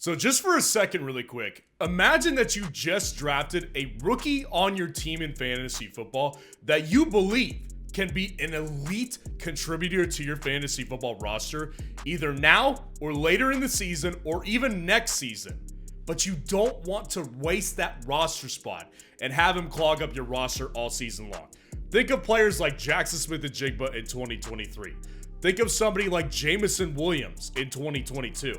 So just for a second really quick, imagine that you just drafted a rookie on your team in fantasy football that you believe can be an elite contributor to your fantasy football roster, either now or later in the season or even next season. But you don't want to waste that roster spot and have him clog up your roster all season long. Think of players like Jackson Smith-Njigba in 2023. Think of somebody like Jameson Williams in 2022.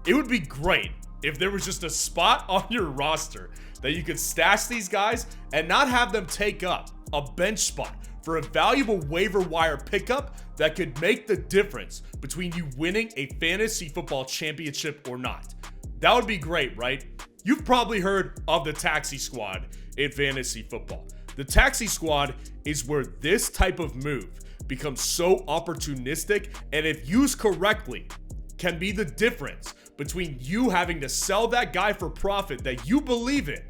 It would be great if there was just a spot on your roster that you could stash these guys and not have them take up a bench spot for a valuable waiver wire pickup that could make the difference between you winning a fantasy football championship or not. That would be great, right? You've probably heard of the taxi squad in fantasy football. The taxi squad is where this type of move becomes so opportunistic and, if used correctly, can be the difference between you having to sell that guy for profit that you believe in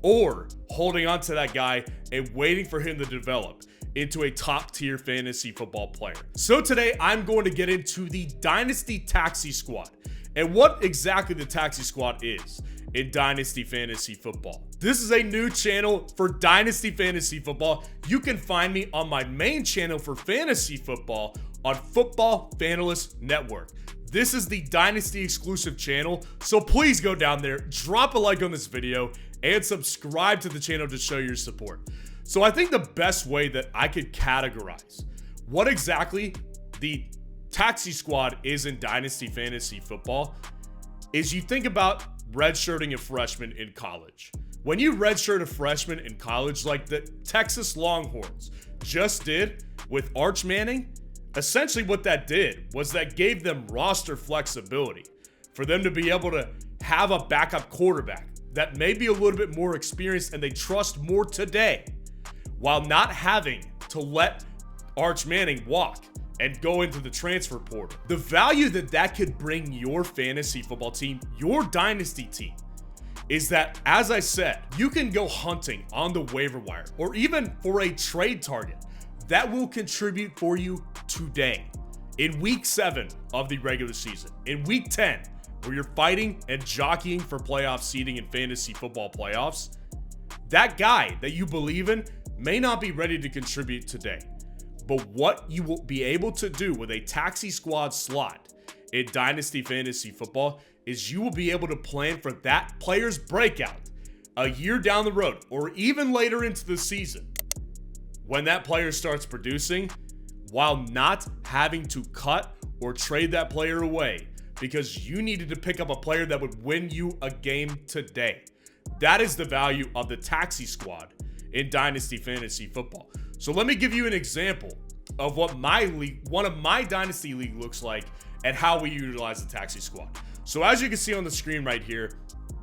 or holding on to that guy and waiting for him to develop into a top tier fantasy football player. So today I'm going to get into the Dynasty Taxi Squad and what exactly the Taxi Squad is in Dynasty Fantasy Football. This is a new channel for Dynasty Fantasy Football. You can find me on my main channel for fantasy football on Football Fanalysts Network. This is the Dynasty exclusive channel, so please go down there, drop a like on this video, and subscribe to the channel to show your support. So I think the best way that I could categorize what exactly the Taxi Squad is in Dynasty Fantasy Football is you think about redshirting a freshman in college. When you redshirt a freshman in college like the Texas Longhorns just did with Arch Manning, essentially what that did was that gave them roster flexibility for them to be able to have a backup quarterback that may be a little bit more experienced and they trust more today, while not having to let Arch Manning walk and go into the transfer portal. The value that that could bring your fantasy football team, your dynasty team, is that, as I said, you can go hunting on the waiver wire or even for a trade target that will contribute for you today in week 7 of the regular season, in week 10, where you're fighting and jockeying for playoff seeding in fantasy football playoffs. That guy that you believe in may not be ready to contribute today, but what you will be able to do with a taxi squad slot in Dynasty Fantasy Football is you will be able to plan for that player's breakout a year down the road or even later into the season when that player starts producing, while not having to cut or trade that player away because you needed to pick up a player that would win you a game today. That is the value of the taxi squad in Dynasty Fantasy Football. So let me give you an example of what my league, one of my Dynasty league looks like and how we utilize the taxi squad. So as you can see on the screen right here,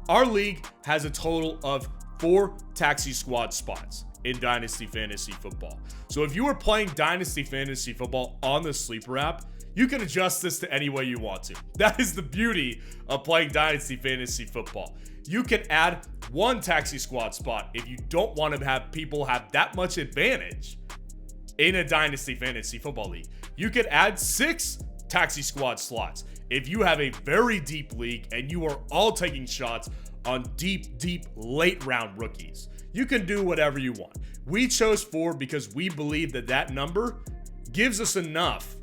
our league has a total of 4 taxi squad spots in Dynasty Fantasy Football. So if you are playing Dynasty Fantasy Football on the Sleeper app, you can adjust this to any way you want to. That is the beauty of playing Dynasty Fantasy Football. You can add 1 taxi squad spot if you don't want to have people have that much advantage in a Dynasty Fantasy Football league. You could add 6 taxi squad slots if you have a very deep league and you are all taking shots on deep late round rookies. You can do whatever you want. We chose 4 because we believe that that number gives us enough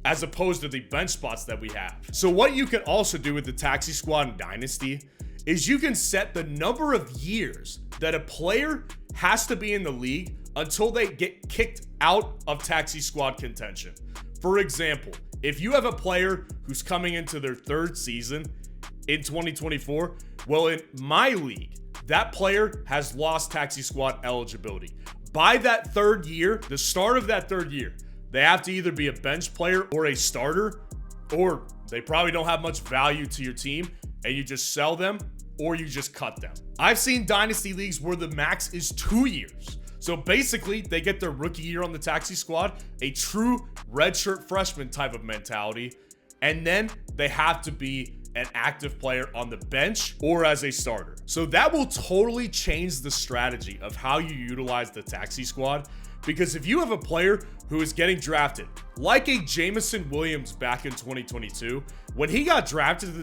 as opposed to the bench spots that we have. So what you can also do with the taxi squad in Dynasty is you can set the number of years that a player has to be in the league until they get kicked out of taxi squad contention. For example, if you have a player who's coming into their 3rd season in 2024, well, in my league, that player has lost taxi squad eligibility. By that 3rd year, the start of that 3rd year, they have to either be a bench player or a starter, or they probably don't have much value to your team and you just sell them or you just cut them. I've seen Dynasty leagues where the max is 2 years. So basically, they get their rookie year on the taxi squad, a true redshirt freshman type of mentality, and then they have to be an active player on the bench or as a starter. So that will totally change the strategy of how you utilize the taxi squad, because if you have a player who is getting drafted, like a Jameson Williams back in 2022, when he got drafted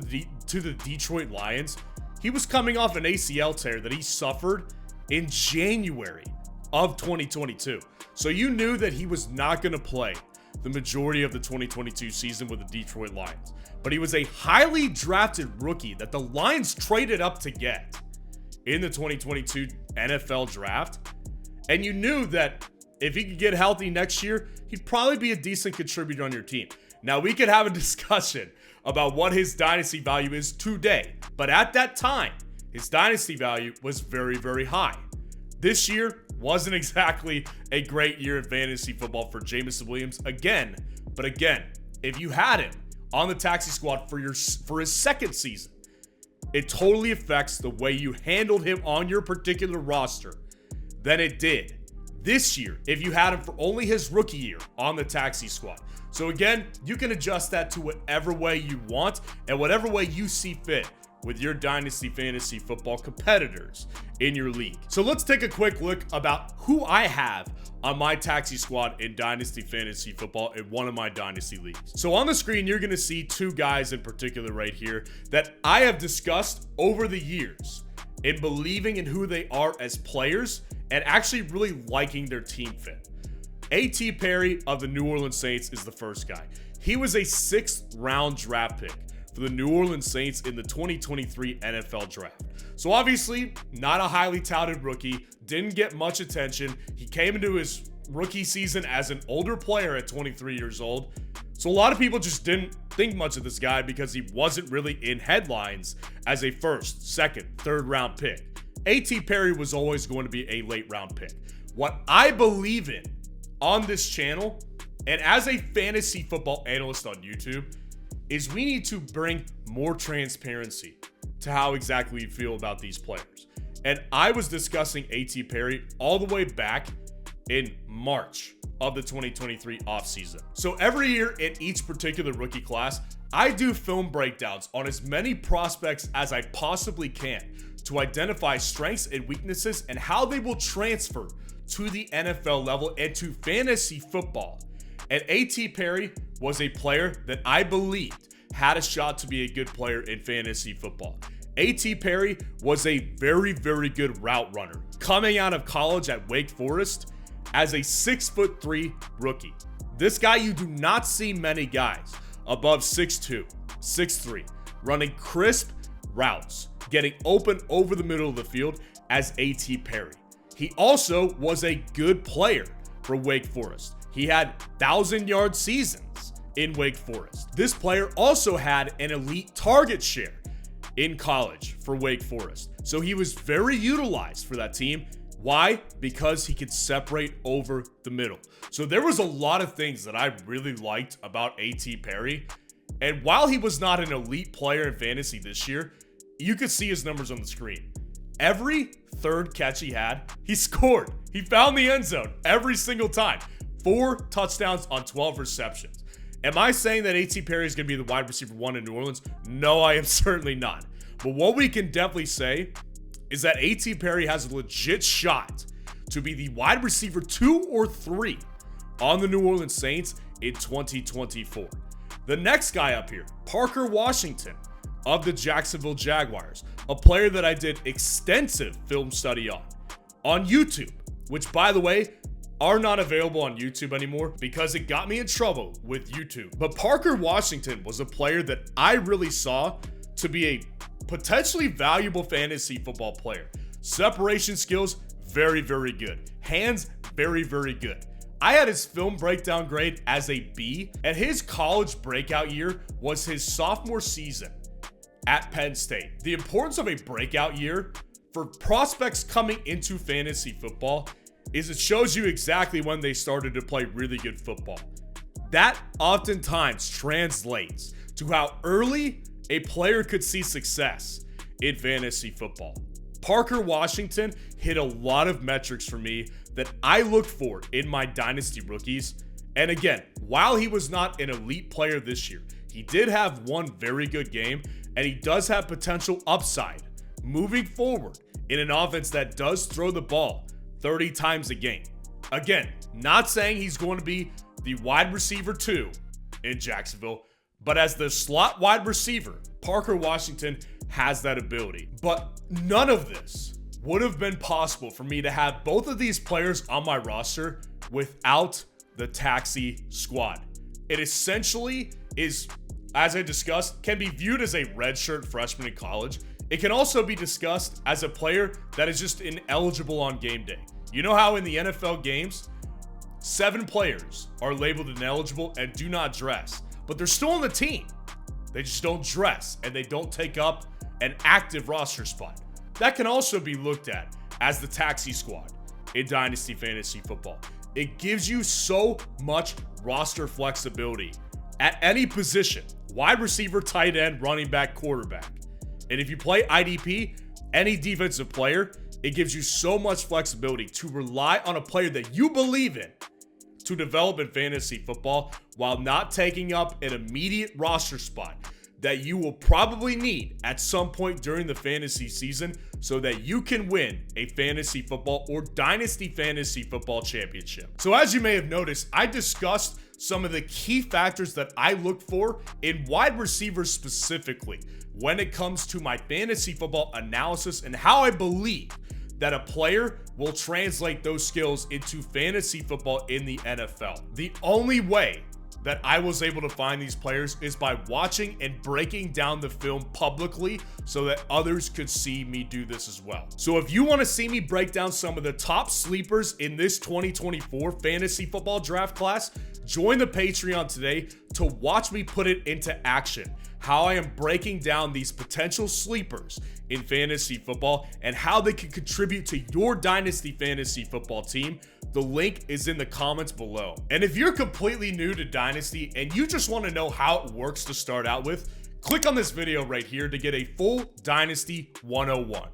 to the Detroit Lions, he was coming off an ACL tear that he suffered in January of 2022. So you knew that he was not going to play the majority of the 2022 season with the Detroit Lions. But he was a highly drafted rookie that the Lions traded up to get in the 2022 NFL draft. And you knew that if he could get healthy next year, he'd probably be a decent contributor on your team. Now, we could have a discussion about what his dynasty value is today. But at that time, his dynasty value was very, very high. This year wasn't exactly a great year in fantasy football for Jameson Williams again. But again, if you had him on the taxi squad for his second season, it totally affects the way you handled him on your particular roster than it did this year if you had him for only his rookie year on the taxi squad. So again, you can adjust that to whatever way you want and whatever way you see fit with your Dynasty Fantasy Football competitors in your league. So let's take a quick look about who I have on my taxi squad in Dynasty Fantasy Football in one of my Dynasty leagues. So on the screen, you're gonna see two guys in particular right here that I have discussed over the years in believing in who they are as players and actually really liking their team fit. A.T. Perry of the New Orleans Saints is the first guy. He was a 6th round draft pick for the New Orleans Saints in the 2023 NFL draft. So obviously, not a highly touted rookie, didn't get much attention. He came into his rookie season as an older player at 23 years old. So a lot of people just didn't think much of this guy because he wasn't really in headlines as a 1st, 2nd, 3rd round pick. A.T. Perry was always going to be a late round pick. What I believe in on this channel, and as a fantasy football analyst on YouTube, is we need to bring more transparency to how exactly you feel about these players. And I was discussing A.T. Perry all the way back in March of the 2023 offseason. So every year in each particular rookie class, I do film breakdowns on as many prospects as I possibly can to identify strengths and weaknesses and how they will transfer to the NFL level and to fantasy football. And A.T. Perry was a player that I believed had a shot to be a good player in fantasy football. A.T. Perry was a very, very good route runner coming out of college at Wake Forest as a 6'3" rookie. This guy, you do not see many guys above 6'2", 6'3", running crisp routes, getting open over the middle of the field as A.T. Perry. He also was a good player for Wake Forest. He had 1,000-yard seasons in Wake Forest. This player also had an elite target share in college for Wake Forest. So he was very utilized for that team. Why? Because he could separate over the middle. So there was a lot of things that I really liked about A.T. Perry. And while he was not an elite player in fantasy this year, you could see his numbers on the screen. Every 3rd catch he had, he scored. He found the end zone every single time. 4 touchdowns on 12 receptions. Am I saying that A.T. Perry is going to be the wide receiver 1 in New Orleans? No, I am certainly not. But what we can definitely say is that A.T. Perry has a legit shot to be the wide receiver 2 or 3 on the New Orleans Saints in 2024. The next guy up here, Parker Washington of the Jacksonville Jaguars, a player that I did extensive film study on YouTube, which, by the way, are not available on YouTube anymore because it got me in trouble with YouTube. But Parker Washington was a player that I really saw to be a potentially valuable fantasy football player. Separation skills, very, very good. Hands, very, very good. I had his film breakdown grade as a B, and his college breakout year was his sophomore season at Penn State. The importance of a breakout year for prospects coming into fantasy football is it shows you exactly when they started to play really good football. That oftentimes translates to how early a player could see success in fantasy football. Parker Washington hit a lot of metrics for me that I looked for in my dynasty rookies. And again, while he was not an elite player this year, he did have one very good game, and he does have potential upside moving forward in an offense that does throw the ball 30 times a game. Again, not saying he's going to be the wide receiver 2 in Jacksonville, But as the slot wide receiver, Parker Washington has that ability. But none of this would have been possible for me to have both of these players on my roster without the taxi squad. It essentially is, as I discussed, can be viewed as a redshirt freshman in college. It can also be discussed as a player that is just ineligible on game day. You know how in the NFL games, 7 players are labeled ineligible and do not dress, but they're still on the team. They just don't dress and they don't take up an active roster spot. That can also be looked at as the taxi squad in Dynasty Fantasy Football. It gives you so much roster flexibility at any position: wide receiver, tight end, running back, quarterback. And if you play IDP, any defensive player, it gives you so much flexibility to rely on a player that you believe in to develop in fantasy football while not taking up an immediate roster spot that you will probably need at some point during the fantasy season so that you can win a fantasy football or dynasty fantasy football championship. So as you may have noticed, I discussed some of the key factors that I look for in wide receivers specifically when it comes to my fantasy football analysis and how I believe that a player will translate those skills into fantasy football in the NFL. The only way that I was able to find these players is by watching and breaking down the film publicly so that others could see me do this as well. So if you want to see me break down some of the top sleepers in this 2024 fantasy football draft class, join the Patreon today to watch me put it into action. How I am breaking down these potential sleepers in fantasy football and how they can contribute to your dynasty fantasy football team. The link is in the comments below. And if you're completely new to Dynasty and you just want to know how it works to start out with, click on this video right here to get a full Dynasty 101.